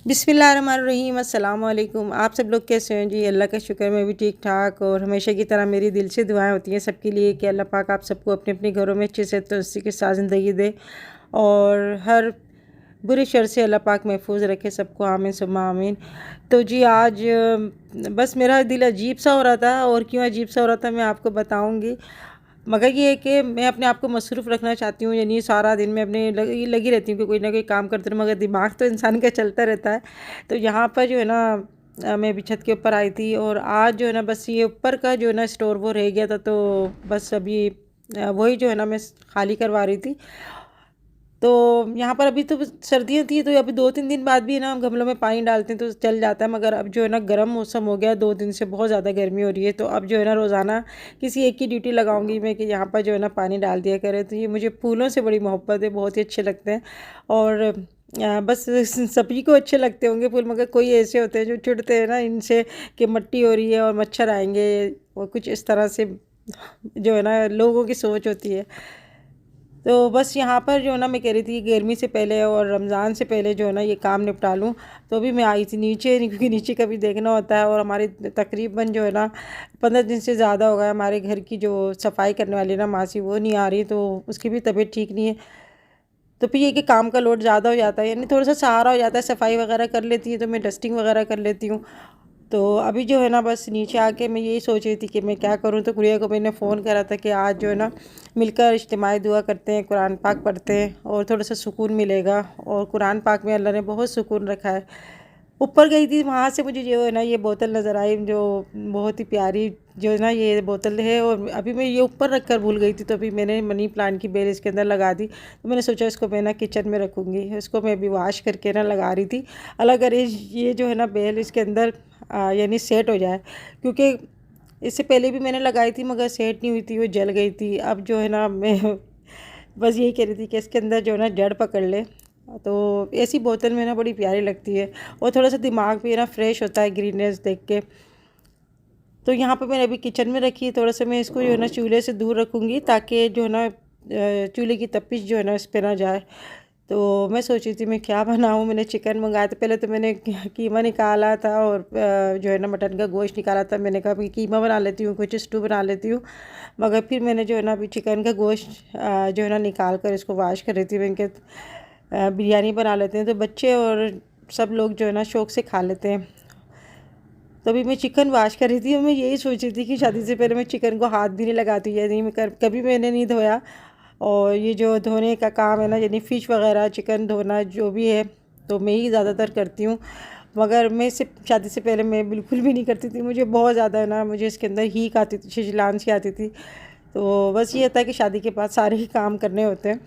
बिस्मिल्लाहिर्रहमानिर्रहीम अस्सलाम वालेकुम। आप सब लोग कैसे हैं जी? अल्लाह का शुक्र मैं भी ठीक ठाक। और हमेशा की तरह मेरी दिल से दुआएं होती हैं सबके लिए कि अल्लाह पाक आप सबको अपने अपने घरों में अच्छे से तंदुरुस्ती के साथ ज़िंदगी दे और हर बुरे शर से अल्लाह पाक महफूज रखे सबको, आमीन सुम्मा आमीन। तो जी आज बस मेरा दिल अजीब सा हो रहा था, और क्यों अजीब सा हो रहा था मैं आपको बताऊँगी। मगर ये है कि मैं अपने आप को मसरूफ़ रखना चाहती हूँ, यानी सारा दिन मैं अपने लगी रहती हूँ कि कोई ना कोई काम करती रहूँ, मगर दिमाग तो इंसान का चलता रहता है। तो यहाँ पर जो है ना मैं अभी छत के ऊपर आई थी, और आज जो है ना बस ये ऊपर का जो है ना स्टोर वो रह गया था, तो बस अभी वही जो है ना मैं खाली करवा रही थी। तो यहाँ पर अभी तो सर्दियाँ थी, तो अभी 2-3 दिन बाद भी ना हम गमलों में पानी डालते हैं तो चल जाता है, मगर अब जो है ना गर्म मौसम हो गया, 2 दिन से बहुत ज़्यादा गर्मी हो रही है। तो अब जो है ना रोज़ाना किसी एक की ड्यूटी लगाऊंगी मैं कि यहाँ पर जो है ना पानी डाल दिया करे। तो ये मुझे फूलों से बड़ी मोहब्बत है, बहुत ही अच्छे लगते हैं। और बस सभी को अच्छे लगते होंगे फूल, मगर कोई ऐसे होते हैं जो चिढ़ते हैं ना इनसे कि मिट्टी हो रही है और मच्छर आएंगे, और कुछ इस तरह से जो है ना लोगों की सोच होती है। तो बस यहाँ पर जो है ना मैं कह रही थी गर्मी से पहले और रमज़ान से पहले जो है ना ये काम निपटा लूँ। तो अभी मैं आई थी नीचे, क्योंकि नीचे का भी देखना होता है, और हमारी तकरीबन जो है ना 15 दिन से ज़्यादा हो गया हमारे घर की जो सफाई करने वाली ना मासी वो नहीं आ रही, तो उसकी भी तबीयत ठीक नहीं है। तो फिर ये कि काम का लोड ज़्यादा हो जाता है, यानी थोड़ा सा सहारा हो जाता है, सफाई वगैरह कर लेती है तो मैं डस्टिंग वगैरह कर लेती हूँ। तो अभी जो है ना बस नीचे आके मैं यही सोच रही थी कि मैं क्या करूँ। तो गुड़िया को मैंने फ़ोन करा था कि आज जो है ना मिलकर इज्तिमाई दुआ करते हैं, कुरान पाक पढ़ते हैं और थोड़ा सा सुकून मिलेगा। और कुरान पाक में अल्लाह ने बहुत सुकून रखा है। ऊपर गई थी, वहाँ से मुझे जो है ना ये बोतल नज़र आई, जो बहुत ही प्यारी जो है ना ये बोतल है, और अभी मैं ये ऊपर रख कर भूल गई थी। तो अभी मैंने मनी प्लांट की बेल इसके अंदर लगा दी, तो मैंने सोचा इसको मैं ना किचन में रखूँगी। इसको मैं अभी वॉश करके ना लगा रही थी, अलग अगर ये जो है ना बेल इसके अंदर यानी सेट हो जाए, क्योंकि इससे पहले भी मैंने लगाई थी मगर सेट नहीं हुई थी, वो जल गई थी। अब जो है ना मैं बस यही कह रही थी कि इसके अंदर जो है ना जड़ पकड़ ले। तो ऐसी बोतल में ना बड़ी प्यारी लगती है, और थोड़ा सा दिमाग भी ना फ्रेश होता है ग्रीननेस देख के। तो यहाँ पर मैंने अभी किचन में रखी है, थोड़ा सा मैं इसको जो है ना चूल्हे से दूर रखूँगी, ताकि जो है ना चूल्हे की तपिश जो है ना इस पर ना जाए। तो मैं सोच रही थी मैं क्या बनाऊँ। मैंने चिकन मंगाया था, पहले तो मैंने कीमा निकाला था और जो है ना मटन का गोश्त निकाला था। मैंने कहा कि कीमा बना लेती हूँ, कुछ स्टू बना लेती हूँ, मगर फिर मैंने जो है ना अभी चिकन का गोश्त जो है ना निकाल कर इसको वाश कर रही थी। मैंने कहा बिरयानी बना लेते हैं, तो बच्चे और सब लोग जो है ना शौक़ से खा लेते हैं। तो अभी मैं चिकन वाश कर रही थी, और मैं यही सोच रही थी कि शादी से पहले मैं चिकन को हाथ भी नहीं लगाती, यानी मैं कभी मैंने नहीं धोया। और ये जो धोने का काम है ना, यानी फ़िश वगैरह चिकन धोना जो भी है, तो मैं ही ज़्यादातर करती हूँ। मगर मैं से शादी से पहले मैं बिल्कुल भी नहीं करती थी, मुझे बहुत ज़्यादा ना मुझे इसके अंदर हीक आती थी, छिछलान सी आती थी। तो बस ये होता है कि शादी के बाद सारे ही काम करने होते हैं।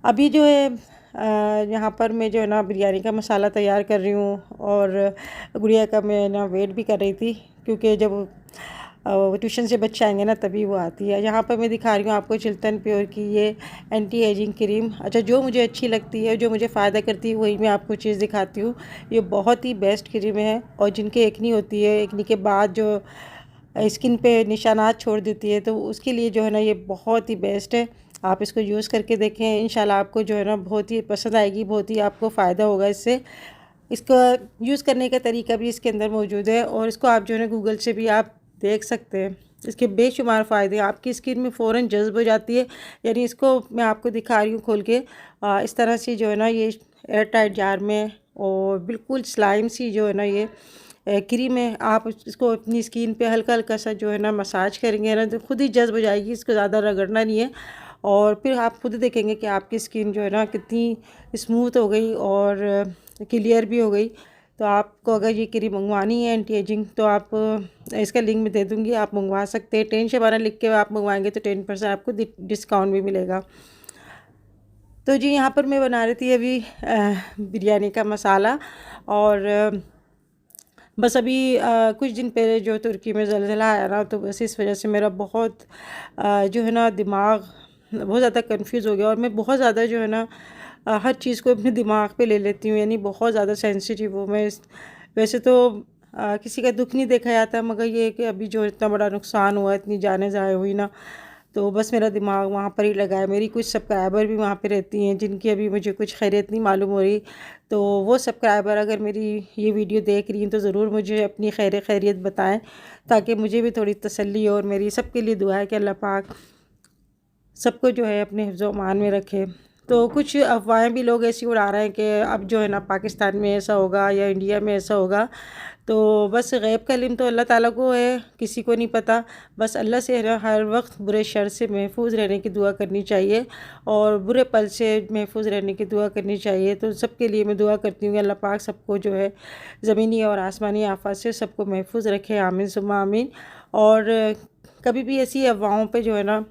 अभी जो है यहाँ पर मैं जो है ना बिरयानी का मसाला तैयार कर रही हूँ, और गुड़िया का मैं ना वेट भी कर रही थी, क्योंकि जब ट्यूशन से बच्चे आएंगे ना तभी वो आती है। यहाँ पर मैं दिखा रही हूँ आपको चिल्टन प्योर की ये एंटी एजिंग क्रीम। अच्छा, जो मुझे अच्छी लगती है, जो मुझे फ़ायदा करती है, वही मैं आपको चीज़ दिखाती हूँ। ये बहुत ही बेस्ट क्रीम है, और जिनके एक्नी होती है, एक्नी के बाद जो स्किन पे निशानात छोड़ देती है, तो उसके लिए जो है ना ये बहुत ही बेस्ट है। आप इसको यूज़ करके देखें, इंशाल्लाह आपको जो है ना बहुत ही पसंद आएगी, बहुत ही आपको फ़ायदा होगा इससे। इसका यूज़ करने का तरीका भी इसके अंदर मौजूद है, और इसको आप जो है ना गूगल से भी आप देख सकते हैं। इसके बेशुमार फ़ायदे हैं, आपकी स्किन में फ़ौरन जज़्ब हो जाती है। यानी इसको मैं आपको दिखा रही हूँ खोल के, इस तरह से जो है ना ये एयर टाइट जार में, और बिल्कुल स्लाइम सी जो है ना ये क्रीम है। आप इसको अपनी स्किन पे हल्का हल्का सा जो है ना मसाज करेंगे ना, तो खुद ही जज़्ब हो जाएगी, इसको ज़्यादा रगड़ना नहीं है। और फिर आप खुद देखेंगे कि आपकी स्किन जो है ना कितनी स्मूथ हो गई और क्लियर भी हो गई। तो आपको अगर ये क्रीम मंगवानी है एंटी एजिंग, तो आप इसका लिंक मैं दे दूँगी, आप मंगवा सकते हैं। 10 शबाना लिख के आप मंगवाएंगे तो 10% आपको डिस्काउंट भी मिलेगा। तो जी यहाँ पर मैं बना रही थी अभी बिरयानी का मसाला, और बस अभी कुछ दिन पहले जो तुर्की में ज़लज़ला आया ना, तो बस इस वजह से मेरा बहुत जो है ना दिमाग बहुत ज़्यादा कंफ्यूज हो गया, और मैं बहुत ज़्यादा जो है ना हर चीज़ को अपने दिमाग पे ले लेती हूँ, यानी बहुत ज़्यादा सेंसिटिव हूँ मैं। वैसे तो किसी का दुख नहीं देखा जाता, मगर ये है कि अभी जो इतना बड़ा नुकसान हुआ, इतनी जानें ज़ाय हुई ना, तो बस मेरा दिमाग वहाँ पर ही लगा है। मेरी कुछ सब्सक्राइबर भी वहाँ पे रहती हैं जिनकी अभी मुझे कुछ खैरियत नहीं मालूम हो रही। तो वो सब्सक्राइबर अगर मेरी ये वीडियो देख रही हैं तो ज़रूर मुझे अपनी खैरियत बताएं, ताकि मुझे भी थोड़ी तसल्ली हो। और मेरी सबके लिए दुआ है कि अल्लाह पाक सबको जो है अपने हिफ्ज़ व अमान में रखे। तो कुछ अफ़वाहें भी लोग ऐसी उड़ा रहे हैं कि अब जो है ना पाकिस्तान में ऐसा होगा या इंडिया में ऐसा होगा। तो बस गैब का इल्म तो अल्लाह ताला को है, किसी को नहीं पता। बस अल्लाह से हर वक्त बुरे शर से महफूज रहने की दुआ करनी चाहिए और बुरे पल से महफूज रहने की दुआ करनी चाहिए। तो सबके लिए मैं दुआ करती हूँ कि अल्लाह पाक सबको जो है ज़मीनी और आसमानी आफत से सबको महफूज रखे, आमीन सुम्मा आमीन। और कभी भी ऐसी अफवाहों पे जो है ना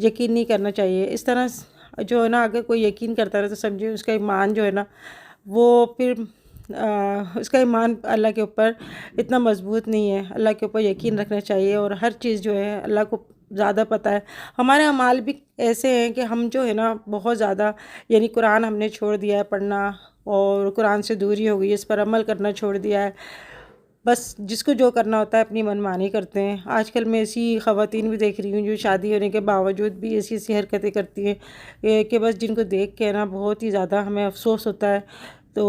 यकीन नहीं करना चाहिए। इस तरह जो है ना अगर कोई यकीन करता रहे तो समझिए उसका ईमान जो है ना वो फिर उसका ईमान अल्लाह के ऊपर इतना मजबूत नहीं है। अल्लाह के ऊपर यकीन रखना चाहिए और हर चीज़ जो है अल्लाह को ज़्यादा पता है। हमारे अमाल भी ऐसे हैं कि हम जो है ना बहुत ज़्यादा, यानी कुरान हमने छोड़ दिया है पढ़ना और कुरान से दूरी हो गई है, इस पर अमल करना छोड़ दिया है। बस जिसको जो करना होता है अपनी मनमानी करते हैं। आजकल मैं ऐसी ख़वातीन भी देख रही हूँ जो शादी होने के बावजूद भी ऐसी ऐसी हरकतें करती हैं कि बस जिनको देख के ना बहुत ही ज़्यादा हमें अफसोस होता है। तो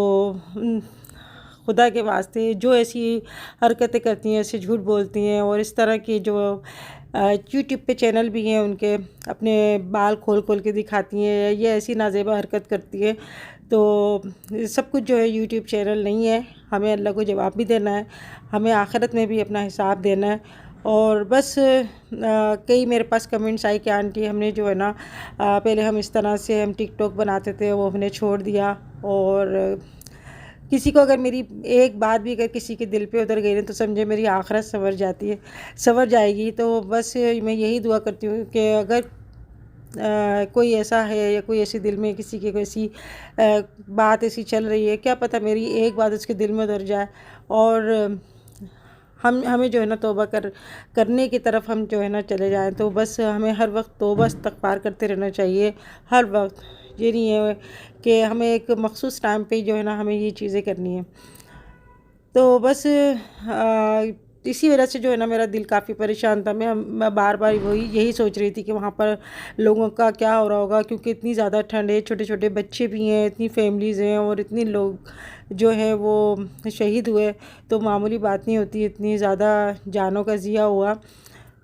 खुदा के वास्ते जो ऐसी हरकतें करती हैं, ऐसे झूठ बोलती हैं और इस तरह की जो यूट्यूब पे चैनल भी हैं उनके, अपने बाल खोल खोल के दिखाती हैं, ये ऐसी नाजेबा हरकत करती है। तो सब कुछ जो है यूट्यूब चैनल नहीं है। हमें अल्लाह को जवाब भी देना है, हमें आखिरत में भी अपना हिसाब देना है। और बस कई मेरे पास कमेंट्स आई कि आंटी हमने जो है ना पहले हम इस तरह से हम टिकटॉक बनाते थे, वो हमने छोड़ दिया। और किसी को अगर मेरी एक बात भी अगर किसी के दिल पे उतर गई ना तो समझे मेरी आखिरत संवर जाएगी। तो बस मैं यही दुआ करती हूँ कि अगर कोई ऐसा है या कोई ऐसी दिल में किसी की कोई ऐसी बात ऐसी चल रही है, क्या पता मेरी एक बात उसके दिल में उतर जाए और हमें जो है ना तौबा करने की तरफ हम जो है ना चले जाएं। तो बस हमें हर वक्त तौबा इस्तग़फ़ार करते रहना चाहिए हर वक्त। ये नहीं है कि हमें एक मख़सूस टाइम पे जो है ना हमें ये चीज़ें करनी है। तो बस इसी वजह से जो है ना मेरा दिल काफ़ी परेशान था। मैं बार बार वही यही सोच रही थी कि वहाँ पर लोगों का क्या हो रहा होगा, क्योंकि इतनी ज़्यादा ठंड है, छोटे छोटे बच्चे भी हैं, इतनी फैमिलीज़ हैं और इतने लोग जो है वो शहीद हुए। तो मामूली बात नहीं होती, इतनी ज़्यादा जानों का ज़िया हुआ।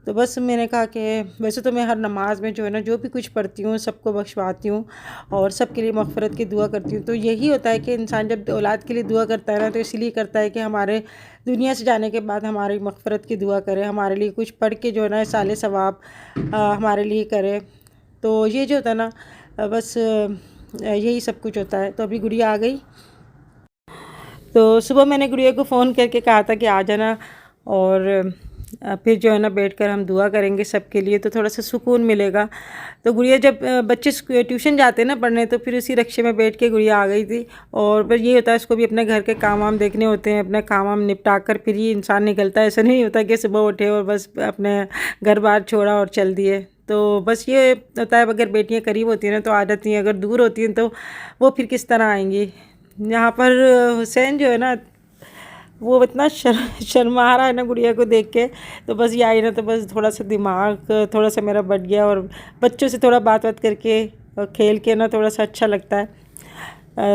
तो बस मैंने कहा कि वैसे तो मैं हर नमाज में जो है ना जो भी कुछ पढ़ती हूँ सबको बख्शवाती हूँ और सबके लिए मग़फ़िरत की दुआ करती हूँ। तो यही होता है कि इंसान जब औलाद के लिए दुआ करता है ना तो इसलिए करता है कि हमारे दुनिया से जाने के बाद हमारी मग़फ़िरत की दुआ करे, हमारे लिए कुछ पढ़ के जो है ना साले सवाब हमारे लिए करे। तो ये जो होता है ना बस यही सब कुछ होता है। तो अभी गुड़िया आ गई, तो सुबह मैंने गुड़िया को फ़ोन करके कहा था कि आ जाना और फिर जो है ना बैठकर हम दुआ करेंगे सबके लिए, तो थोड़ा सा सुकून मिलेगा। तो गुड़िया जब बच्चे ट्यूशन जाते हैं ना पढ़ने, तो फिर उसी रिक्शे में बैठ के गुड़िया आ गई थी। और फिर ये होता है उसको भी अपने घर के काम वाम देखने होते हैं, अपने काम वाम निपटा कर फिर ही इंसान निकलता है। ऐसा नहीं होता कि सुबह उठे और बस अपने घर बार छोड़ा और चल दिए। तो बस ये होता है अगर बेटियाँ करीब होती हैं ना तो आ जाती हैं, अगर दूर होती हैं तो वो फिर किस तरह आएंगी। यहाँ पर हुसैन जो है ना वो इतना शर्मा रहा है ना गुड़िया को देख के। तो बस ये आई ना तो बस थोड़ा सा दिमाग थोड़ा सा मेरा बढ़ गया और बच्चों से थोड़ा बात करके और खेल के ना थोड़ा सा अच्छा लगता है,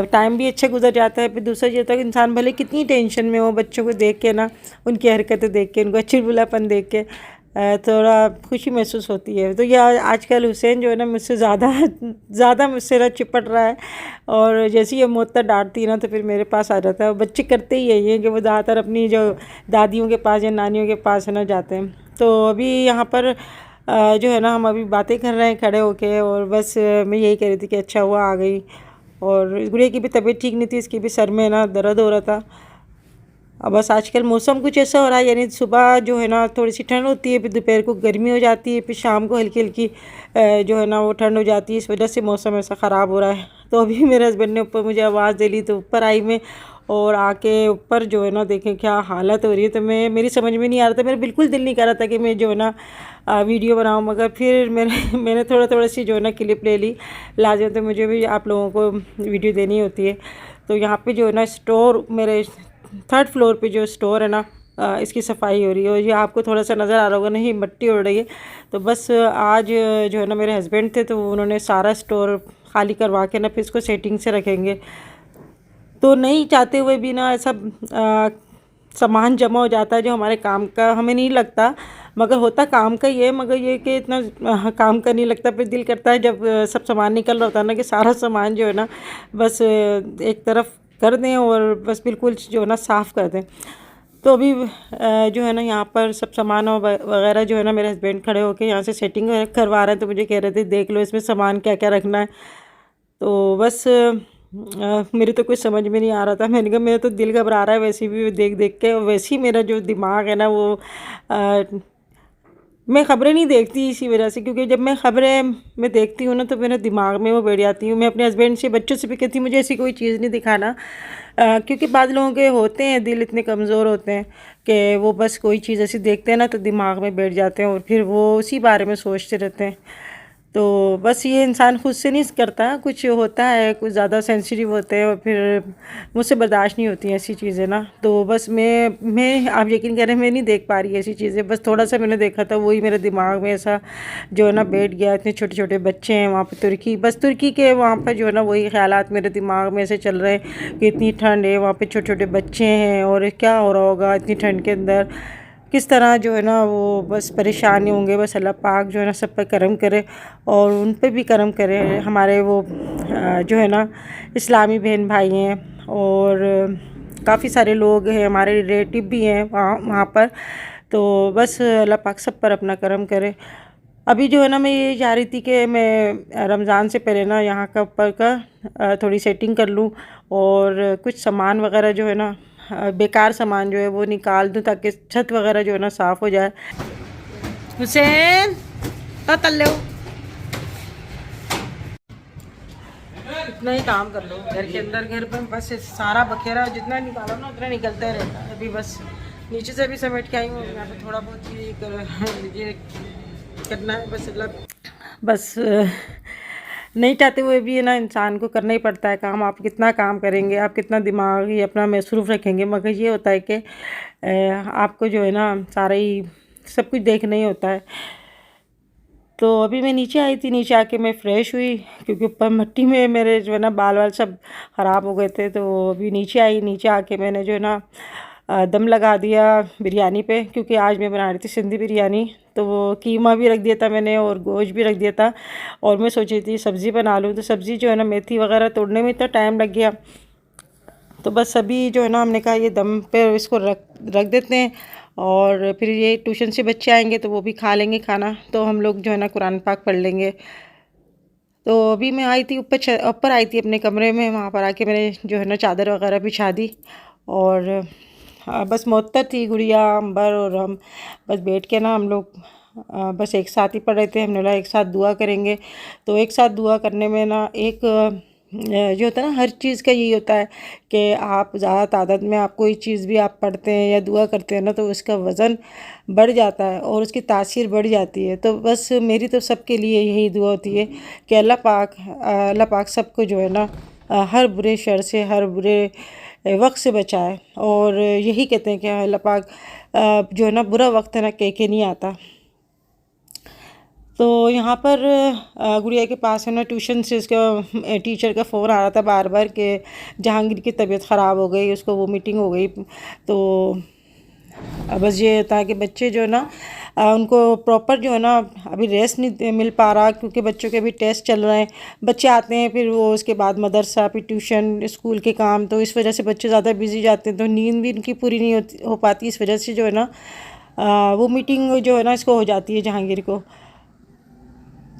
टाइम भी अच्छा गुजर जाता है। फिर दूसरा ये होता है कि इंसान भले कितनी टेंशन में हो, बच्चों को देख के ना उनकी हरकतें देख के, उनको अच्छी बुलापन देख के थोड़ा खुशी महसूस होती है। तो यह आजकल हुसैन जो है ना मुझसे ज़्यादा मुझसे ना चिपट रहा है और जैसे ही ये मोहत्तर डांटती है ना तो फिर मेरे पास आ जाता है। बच्चे करते ही यही हैं कि वो ज़्यादातर अपनी जो दादियों के पास या नानियों के पास है ना जाते हैं। तो अभी यहाँ पर जो है ना हम अभी बातें कर रहे हैं खड़े होके और बस मैं यही कह रही थी कि अच्छा हुआ आ गई। और गुड़िया की भी तबीयत ठीक नहीं थी, इसकी भी सर में ना दर्द हो रहा था। अब बस आजकल मौसम कुछ ऐसा हो रहा है, यानी सुबह जो है ना थोड़ी सी ठंड होती है, फिर दोपहर को गर्मी हो जाती है, फिर शाम को हल्की हल्की जो है ना वो ठंड हो जाती है। इस वजह से मौसम ऐसा ख़राब हो रहा है। तो अभी मेरे हस्बैंड ने ऊपर मुझे आवाज़ दे ली, तो ऊपर आई मैं और आके ऊपर जो है ना देखें क्या हालत हो रही है। तो मेरी समझ में नहीं आ रहा था, मेरा बिल्कुल दिल नहीं कर रहा था कि मैं जो है ना वीडियो बनाऊँ, मगर फिर मैंने थोड़ा सी जो है ना क्लिप ले ली। लाजम तो मुझे भी आप लोगों को वीडियो देनी होती है। तो यहाँ पे जो है ना स्टोर, मेरे 3rd फ्लोर पे जो स्टोर है ना इसकी सफाई हो रही है। और ये आपको थोड़ा सा नज़र आ रहा होगा, नहीं मिट्टी उड़ रही है। तो बस आज जो है ना मेरे हस्बैंड थे, तो उन्होंने सारा स्टोर खाली करवा के ना फिर इसको सेटिंग से रखेंगे। तो नहीं चाहते हुए भी ना ऐसा सामान जमा हो जाता है जो हमारे काम का हमें नहीं लगता, मगर होता काम का ही है, मगर ये कि इतना काम का नहीं लगता। फिर दिल करता है जब सब सामान निकल रहा होता है ना, कि सारा सामान जो है ना बस एक तरफ कर दें और बस बिल्कुल जो है ना साफ़ कर दें। तो अभी जो है ना यहाँ पर सब सामान वगैरह जो है ना मेरे हस्बैंड खड़े होकर यहाँ से सेटिंग करवा रहे हैं। तो मुझे कह रहे थे देख लो इसमें सामान क्या क्या रखना है। तो बस मेरे तो कुछ समझ में नहीं आ रहा था। मैंने कहा मेरा तो दिल घबरा रहा है वैसे भी देख देख के, और वैसे ही मेरा जो दिमाग है ना वो मैं ख़बरें नहीं देखती इसी वजह से, क्योंकि जब मैं ख़बरें मैं देखती हूँ ना तो मेरे दिमाग में वो बैठ जाती हूँ। मैं अपने हस्बैंड से बच्चों से भी कहती हूँ मुझे ऐसी कोई चीज़ नहीं दिखाना, क्योंकि बाद लोगों के होते हैं दिल इतने कमज़ोर होते हैं कि वो बस कोई चीज़ ऐसी देखते हैं ना तो दिमाग में बैठ जाते हैं और फिर वो उसी बारे में सोचते रहते हैं। तो बस ये इंसान खुद से नहीं करता, कुछ होता है, कुछ ज़्यादा सेंसिटिव होते हैं और फिर मुझसे बर्दाश्त नहीं होती ऐसी चीज़ें ना। तो बस मैं आप यकीन करें मैं नहीं देख पा रही ऐसी चीज़ें। बस थोड़ा सा मैंने देखा था, वही मेरे दिमाग में ऐसा जो है ना बैठ गया। इतने छोटे छोटे बच्चे हैं वहाँ पर तुर्की, बस तुर्की के वहाँ पर जो है ना वही ख्यालात मेरे दिमाग में ऐसे चल रहे हैं कि इतनी ठंड है, वहाँ पर छोटे छोटे बच्चे हैं और क्या हो रहा होगा इतनी ठंड के अंदर, किस तरह जो है ना वो बस परेशान होंगे। बस अल्लाह पाक जो है ना सब पर करम करे और उन पे भी करम करे। हमारे वो जो है ना इस्लामी बहन भाई हैं और काफ़ी सारे लोग हैं, हमारे रिलेटिव भी हैं वहाँ पर। तो बस अल्लाह पाक सब पर अपना करम करे। अभी जो है ना मैं ये चाह रही थी कि मैं रमज़ान से पहले ना यहाँ का ऊपर का थोड़ी सेटिंग कर लूँ और कुछ सामान वगैरह जो है ना बेकार सामान जो है वो निकाल दूँ ताकि छत वगैरह जो है ना साफ़ हो जाए। हुसैन तो तल्ले इतना ही काम कर लो घर के अंदर, घर पर बस सारा बखेरा जितना निकालो ना उतना निकलता ही रहता है। अभी बस नीचे से भी समेट के आई हूँ, यहाँ पे थोड़ा बहुत ये करना है बस। बस नहीं चाहते हुए भी है ना इंसान को करना ही पड़ता है काम। आप कितना काम करेंगे, आप कितना दिमाग ही अपना मसरूफ़ रखेंगे, मगर ये होता है कि आपको जो है ना सारा ही सब कुछ देखना ही होता है। तो अभी मैं नीचे आई थी, नीचे आके मैं फ़्रेश हुई क्योंकि ऊपर मिट्टी में मेरे जो है ना बाल वाल सब ख़राब हो गए थे। तो अभी नीचे आई, नीचे आके मैंने जो है ना दम लगा दिया बिरयानी पे, क्योंकि आज मैं बना रही थी सिंधी बिरयानी। तो वो कीमा भी रख दिया था मैंने और गोश्त भी रख दिया था और मैं सोची थी सब्ज़ी बना लूँ। तो सब्ज़ी जो है ना मेथी वगैरह तोड़ने में इतना टाइम लग गया। तो बस अभी जो है ना हमने कहा ये दम पे इसको रख देते हैं और फिर ये ट्यूशन से बच्चे आएंगे तो वो भी खा लेंगे खाना, तो हम लोग जो है ना कुरान पाक पढ़ लेंगे। तो अभी मैं आई थी ऊपर आई थी अपने कमरे में, वहाँ पर आके मैंने जो है ना चादर वगैरह बिछा दी और बस मुअत्तर थी गुड़िया अंबर और हम बस बैठ के ना हम लोग बस एक साथ ही पढ़ रहे थे। हमने बोला एक साथ दुआ करेंगे। तो एक साथ दुआ करने में ना एक जो होता है ना हर चीज़ का यही होता है कि आप ज़्यादा तादाद में आप कोई चीज़ भी आप पढ़ते हैं या दुआ करते हैं ना तो उसका वज़न बढ़ जाता है और उसकी तासीर बढ़ जाती है। तो बस मेरी तो सबके लिए यही दुआ होती है कि अल्लाह पाक सबको जो है ना हर बुरे शर से, हर बुरे वक्त से बचाए। और यही कहते हैं कि अल्लाह पाक जो है ना बुरा वक्त है ना कह के नहीं आता। तो यहाँ पर गुड़िया के पास है ना ट्यूशन से उसका टीचर का फ़ोन आ रहा था बार बार कि जहांगीर की तबीयत ख़राब हो गई, उसको वोमिटिंग हो गई। तो बस ये था कि बच्चे जो है ना उनको प्रॉपर जो है ना अभी रेस्ट नहीं मिल पा रहा, क्योंकि बच्चों के भी टेस्ट चल रहे हैं। बच्चे आते हैं फिर वो उसके बाद मदरसा, फिर ट्यूशन, स्कूल के काम, तो इस वजह से बच्चे ज़्यादा बिजी जाते हैं तो नींद भी उनकी पूरी नहीं हो पाती। इस वजह से जो है ना वो मीटिंग जो है ना इसको हो जाती है जहांगीर को।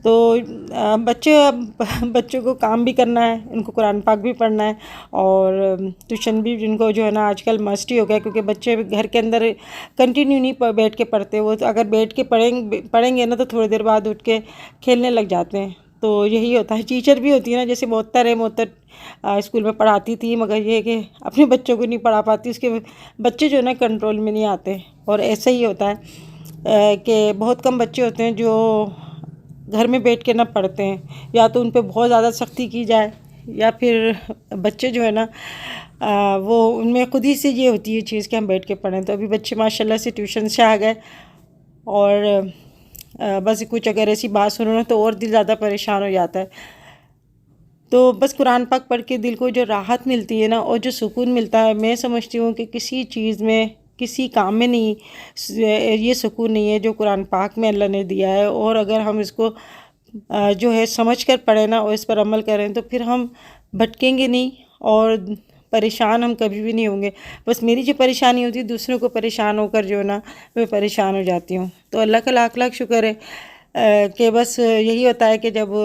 तो बच्चों को काम भी करना है, उनको कुरान पाक भी पढ़ना है और ट्यूशन भी जिनको जो है ना आजकल मस्ट ही हो गया, क्योंकि बच्चे घर के अंदर कंटिन्यू नहीं बैठ के पढ़ते। वो तो अगर बैठ के पढ़ेंगे ना तो थोड़ी देर बाद उठ के खेलने लग जाते हैं। तो यही होता है। टीचर भी होती है ना, जैसे मोहत्तर स्कूल में पढ़ाती थी, मगर ये है कि अपने बच्चों को नहीं पढ़ा पाती, उसके बच्चे जो है ना कंट्रोल में नहीं आते। और ऐसा ही होता है कि बहुत कम बच्चे होते हैं जो घर में बैठ के ना पढ़ते हैं, या तो उन पे बहुत ज़्यादा सख्ती की जाए या फिर बच्चे जो है ना वो उनमें खुद ही से ये होती है चीज़ कि हम बैठ के पढ़ें। तो अभी बच्चे माशाल्लाह से ट्यूशन से आ गए और बस कुछ अगर ऐसी बात सुनो ना तो और दिल ज़्यादा परेशान हो जाता है। तो बस कुरान पाक पढ़ के दिल को जो राहत मिलती है ना और जो सुकून मिलता है, मैं समझती हूँ कि किसी चीज़ में, किसी काम में नहीं ये सुकून नहीं है जो कुरान पाक में अल्लाह ने दिया है। और अगर हम इसको जो है समझ कर पढ़ें ना और इस पर अमल करें तो फिर हम भटकेंगे नहीं और परेशान हम कभी भी नहीं होंगे। बस मेरी जो परेशानी होती है दूसरों को परेशान होकर जो है ना मैं परेशान हो जाती हूँ। तो अल्लाह का लाख लाख शुक्र है कि बस यही होता है कि जब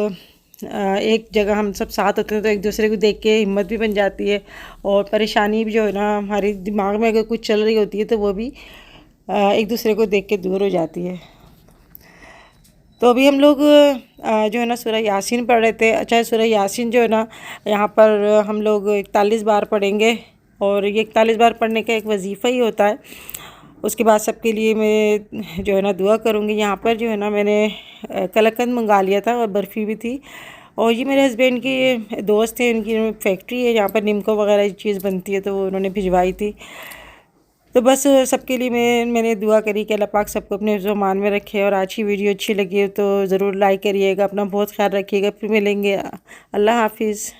एक जगह हम सब साथ होते हैं तो एक दूसरे को देख के हिम्मत भी बन जाती है और परेशानी भी जो है ना हमारे दिमाग में अगर कुछ चल रही होती है तो वो भी एक दूसरे को देख के दूर हो जाती है। तो अभी हम लोग जो है ना सूरह यासीन पढ़ रहे थे। अच्छा, सूरह यासीन जो है ना यहाँ पर हम लोग 41 बार पढ़ेंगे और ये 41 बार पढ़ने का एक वजीफ़ा ही होता है। उसके बाद सबके लिए मैं जो है ना दुआ करूँगी। यहाँ पर जो है ना मैंने कलाकंद मंगा लिया था और बर्फ़ी भी थी और ये मेरे हस्बैंड की दोस्त थे, इनकी फैक्ट्री है जहाँ पर निमको वगैरह चीज़ बनती है तो वो उन्होंने भिजवाई थी। तो बस सबके लिए मैंने दुआ करी कि अल्लाह पाक सबको अपने ज़ुबान में रखे। और आज की वीडियो अच्छी लगी हो तो ज़रूर लाइक करिएगा, अपना बहुत ख्याल रखिएगा। फिर मिलेंगे। अल्लाह हाफिज़।